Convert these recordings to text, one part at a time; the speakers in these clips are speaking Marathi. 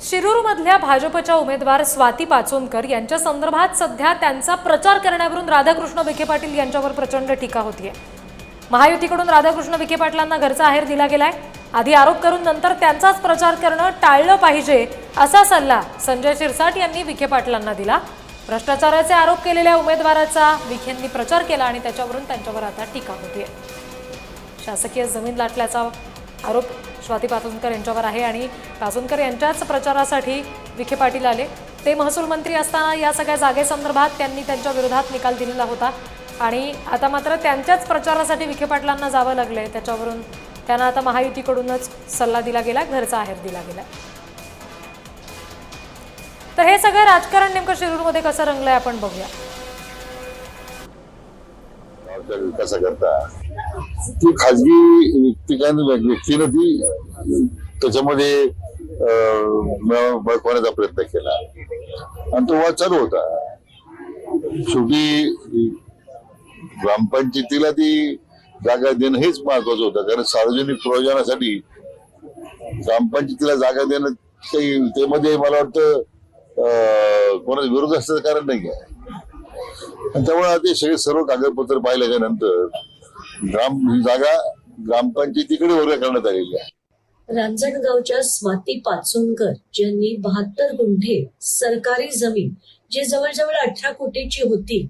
शिरूरमधल्या भाजपच्या उमेदवार स्वाती पाचोनकर यांच्या संदर्भात सध्या त्यांचा प्रचार करण्यावरून राधाकृष्ण विखे पाटील यांच्यावर प्रचंड टीका होतीये। महायुतीकडून राधाकृष्ण विखे पाटलांना घरचा आहेर दिला गेलाय। आधी आरोप करून नंतर त्यांचाच प्रचार करणं टाळलं पाहिजे असा सल्ला संजय शिरसाट यांनी विखे पाटलांना दिला। भ्रष्टाचाराचे आरोप केलेल्या उमेदवाराचा विखेंनी प्रचार केला आणि त्याच्यावरून त्यांच्यावर आता टीका होतीये। शासकीय जमीन लाटल्याचा आरोप स्वाती पाचोनकर यांच्यावर आहे आणि पाचोनकर यांच्याच प्रचारासाठी विखे पाटील आले। ते महसूल मंत्री असताना या सगळ्या जागेसंदर्भात त्यांनी त्यांच्या विरोधात निकाल दिलेला होता आणि आता मात्र त्यांच्याच प्रचारासाठी विखे पाटलांना जावं लागलंय। त्याच्यावरून त्यांना आता महायुतीकडूनच सल्ला दिला गेला, घरचा आहेर दिला गेला। तर हे सगळं राजकारण नेमकं शिरूरमध्ये कसं रंगलंय आपण बघूया। ती खाजगी व्यक्तीनं ती त्याच्यामध्ये बळकवण्याचा प्रयत्न केला आणि तो वाद चालू होता। शेवटी ग्रामपंचायतीला ती जागा देणं हेच महत्वाचं होतं, कारण सार्वजनिक प्रयोजनासाठी ग्रामपंचायतीला जागा देणं त्यामध्ये मला वाटतं कोणाचा विरोध असण्याचं कारण नाही आहे। आणि त्यामुळे ते सगळे सर्व कागदपत्र पाहिल्याच्या नंतर ही जागा ग्रामपंचायतीकडे वर्ग करण्यात आलेली आहे। रांजणगावच्या स्वाती पाचोनकर ज्यांनी 72 गुंठे सरकारी जमीन जी जवळजवळ 18 कोटीची होती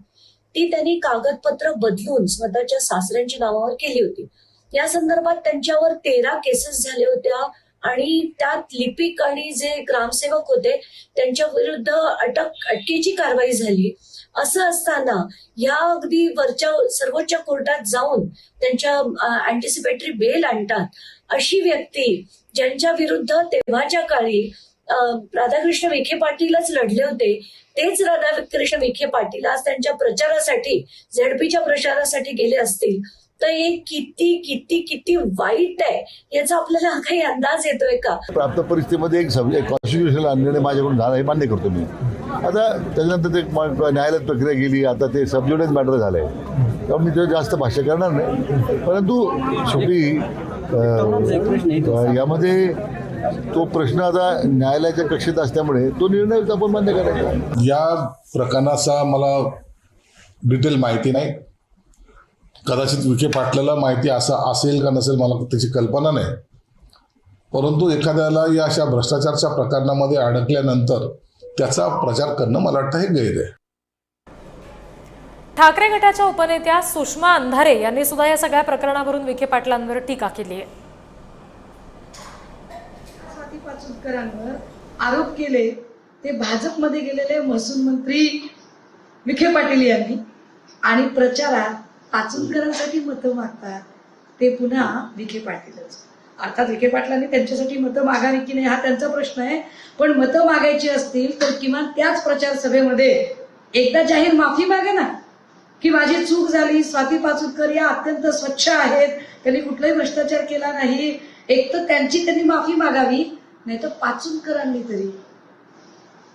ती त्यांनी कागदपत्र बदलून स्वतःच्या सासऱ्यांच्या नावावर केली होती। या संदर्भात त्यांच्यावर 13 केसेस झाल्या होत्या आणि त्यात लिपिक आणि जे ग्रामसेवक होते त्यांच्या विरुद्ध अटकेची कारवाई झाली। असं असताना या अगदी वरच्या सर्वोच्च कोर्टात जाऊन त्यांच्या अँटिसिपेटरी बेल आणतात अशी व्यक्ती ज्यांच्या विरुद्ध तेव्हाच्या काळी राधाकृष्ण विखे पाटीलच लढले होते, तेच राधाकृष्ण विखे पाटील आज त्यांच्या प्रचारासाठी झेडपीच्या प्रचारासाठी गेले असतील तर हे किती किती किती वाईट आहे याचा आपल्याला काही अंदाज येतोय का? प्राप्त परिस्थितीमध्ये एक कॉन्स्टिट्यूशनल निर्णय माझ्याकडून झाला हे मान्य करतो मी। आता त्याच्यानंतर ते न्यायालयात प्रक्रिया गेली, आता ते सबज्युडिस मॅटर झालंय, त्यामुळे मी ते जास्त भाष्य करणार नाही। परंतु शेवटी यामध्ये तो प्रश्न आता न्यायालयाच्या कक्षेत असल्यामुळे तो निर्णय आपण मान्य करायचा। या प्रकरणाचा मला डिटेल माहिती नाही, कदाचित विखे पाटलाला माहिती असं असेल का नसेल मला त्याची कल्पना नाही, परंतु एखाद्याला या अशा भ्रष्टाचाराच्या प्रकरणामध्ये अडकल्यानंतर त्याचा प्रचार करणं मला वाटतं हे गैर आहे। ठाकरे गटाच्या उपनेत्या सुषमा अंधारे यांनी सुद्धा या सगळ्या प्रकरणावरून विखे पाटलांवर टीका केली आहे। स्वाती पाचोनकरांवर आरोप केले ते भाजपमध्ये गेलेले महसूल मंत्री विखे पाटील यांनी आणि प्रचारात पाचोनकरांसाठी मतं मागतात ते पुन्हा विखे पाटीलच। अर्थात विखे पाटलांनी त्यांच्यासाठी मतं मागावी की नाही हा त्यांचा प्रश्न आहे, पण मतं मागायची असतील तर किमान त्याच प्रचार सभेमध्ये एकदा जाहीर माफी मागा ना की माझी चूक झाली, स्वाती पाचोनकर या अत्यंत स्वच्छ आहेत, त्यांनी कुठलाही भ्रष्टाचार केला नाही, एक तर त्यांनी माफी मागावी, नाही तर पाचोनकरांनी तरी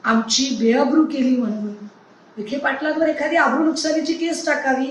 आमची बेअब्रू केली म्हणून विखे पाटलांवर एखादी आब्रू नुकसानीची केस टाकावी।